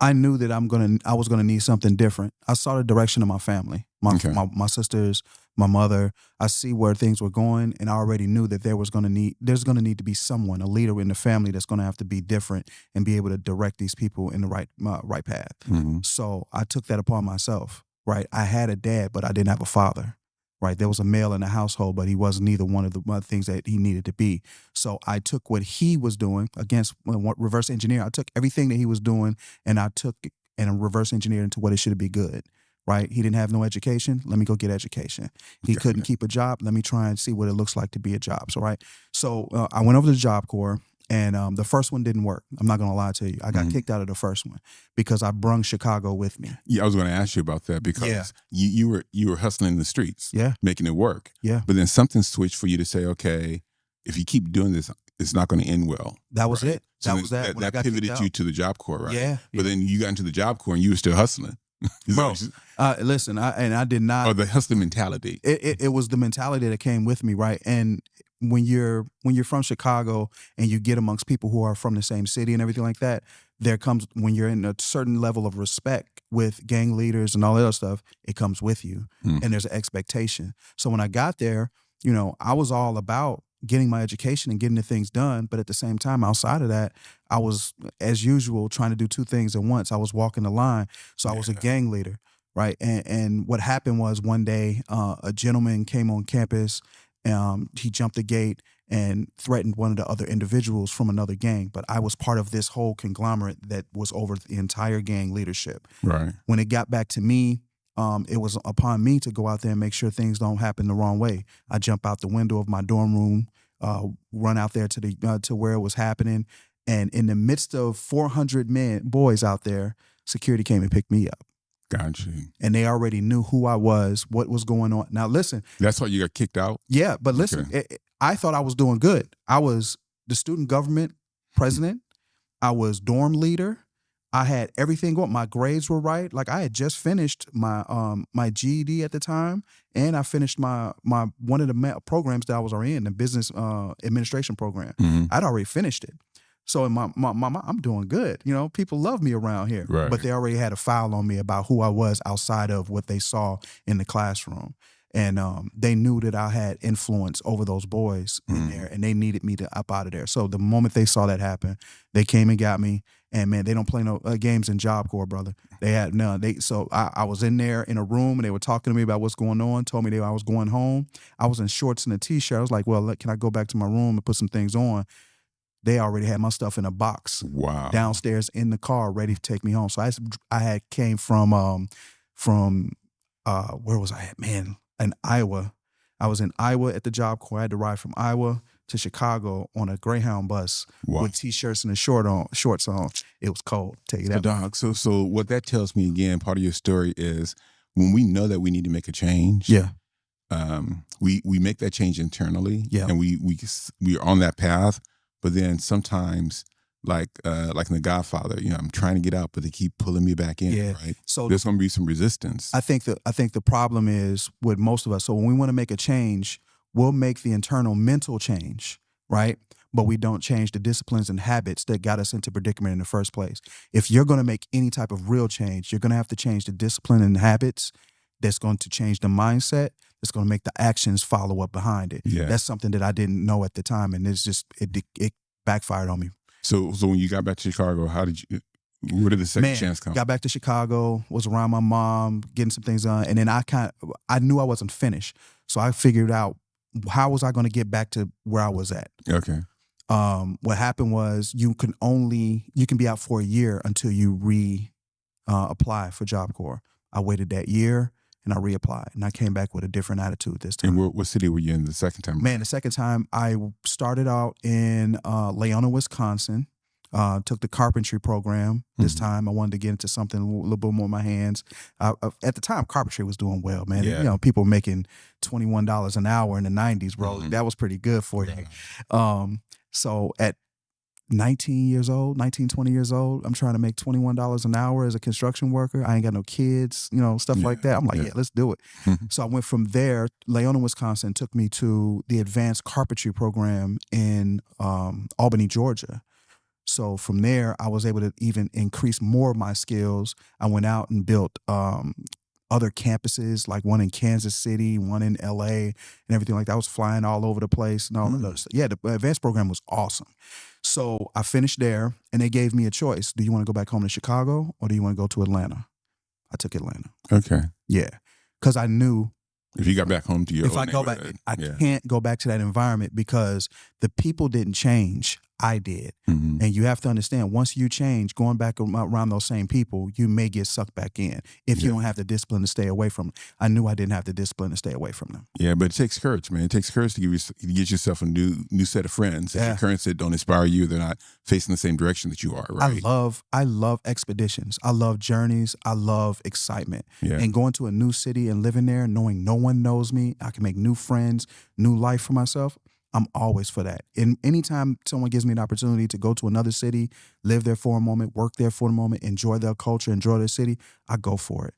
I knew that I was gonna need something different. I saw the direction of my family, my sisters, my mother. I see where things were going, and I already knew that there's gonna need to be someone, a leader in the family that's gonna have to be different and be able to direct these people in the right path. So I took that upon myself. Right, I had a dad, but I didn't have a father. Right, there was a male in the household, but he wasn't either one of the things that he needed to be. So I took what he was doing against reverse engineer. I took everything that he was doing, and I took it and reverse engineered into what it should be good. Right, he didn't have no education. Let me go get education. He couldn't keep a job. Let me try and see what it looks like to be a job. So I went over to the Job Corps. And the first one didn't work. I'm not going to lie to you. I got kicked out of the first one because I brung Chicago with me. Yeah, I was going to ask you about that because you were hustling in the streets, making it work. Yeah. But then something switched for you to say, okay, if you keep doing this, it's not going to end well. That was it. So that was that. That pivoted you to the Job Corps, right? Yeah. But then you got into the Job Corps and you were still hustling. Bro, listen, I did not. Or the hustling mentality. It was the mentality that came with me, right? And when you're from Chicago and you get amongst people who are from the same city and everything like that, there comes, when you're in a certain level of respect with gang leaders and all that other stuff, it comes with you. And there's an expectation. So when I got there, I was all about getting my education and getting the things done. But at the same time, outside of that, I was, as usual, trying to do two things at once. I was walking the line. So I was a gang leader, right? And what happened was one day, a gentleman came on campus. He jumped the gate and threatened one of the other individuals from another gang. But I was part of this whole conglomerate that was over the entire gang leadership. Right. When it got back to me, it was upon me to go out there and make sure things don't happen the wrong way. I jump out the window of my dorm room, run out there to where it was happening. And in the midst of 400 boys out there, security came and picked me up. Got you. And they already knew who I was, what was going on. Now, listen. That's why you got kicked out? Yeah, but listen, I thought I was doing good. I was the student government president. I was dorm leader. I had everything going. My grades were right. Like, I had just finished my my GED at the time, and I finished my one of the programs that I was already in, the business administration program. I'd already finished it. So in my I'm doing good. People love me around here. Right. But they already had a file on me about who I was outside of what they saw in the classroom. And they knew that I had influence over those boys in there, and they needed me to up out of there. So the moment they saw that happen, they came and got me. And man, they don't play no games in Job Corps, brother. They had none. So I was in there in a room, and they were talking to me about what's going on. Told me that I was going home. I was in shorts and a t-shirt. I was like, well, can I go back to my room and put some things on? They already had my stuff in a box downstairs in the car, ready to take me home. So I had came from where was I at? Man, in Iowa. I was in Iowa at the Job Corps. I had to ride from Iowa to Chicago on a Greyhound bus with t-shirts and a shorts on. It was cold, tell you that. Dog, so what that tells me, again, part of your story is when we know that we need to make a change. Yeah. We make that change internally. Yeah. And we are on that path. But then sometimes, like in The Godfather, I'm trying to get out, but they keep pulling me back in. Yeah. Right. So there's going to be some resistance. I think the problem is with most of us. So when we want to make a change, we'll make the internal mental change, right? But we don't change the disciplines and habits that got us into predicament in the first place. If you're going to make any type of real change, you're going to have to change the discipline and habits. That's going to change the mindset. That's going to make the actions follow up behind it. Yeah. That's something that I didn't know at the time, and it backfired on me. So when you got back to Chicago, where did the second chance come? Got back to Chicago, was around my mom, getting some things done, and then I knew I wasn't finished, so I figured out how was I going to get back to where I was at. Okay. What happened was you can be out for a year until you apply for Job Corps. I waited that year. And I reapplied, and I came back with a different attitude this time. And what city were you in the second time? Man, the second time I started out in Leona, Wisconsin. Took the carpentry program. This time I wanted to get into something a little bit more in my hands. At the time, carpentry was doing well, man. Yeah. People were making $21 an hour in the 90s, bro. That was pretty good for you. So at 20 years old, I'm trying to make $21 an hour as a construction worker. I ain't got no kids, stuff like that. I'm like, yeah, let's do it. So I went from there. Leona, Wisconsin took me to the advanced carpentry program in Albany, Georgia. So from there, I was able to even increase more of my skills. I went out and built other campuses, like one in Kansas City, one in LA, and everything like that. I was flying all over the place. Yeah, the advanced program was awesome. So I finished there, and they gave me a choice. Do you want to go back home to Chicago, or do you want to go to Atlanta? I took Atlanta. Okay. Yeah, because I knew if you got back home to your if I go back, I can't go back to that environment because the people didn't change. I did. Mm-hmm. And you have to understand, once you change, going back around those same people, you may get sucked back in if you don't have the discipline to stay away from them. I knew I didn't have the discipline to stay away from them. Yeah, but it takes courage, man. It takes courage to get yourself a new set of friends. If your current set don't inspire you, they're not facing the same direction that you are, right? I love expeditions. I love journeys. I love excitement. Yeah. And going to a new city and living there, knowing no one knows me, I can make new friends, new life for myself. I'm always for that. And anytime someone gives me an opportunity to go to another city, live there for a moment, work there for a moment, enjoy their culture, enjoy their city, I go for it.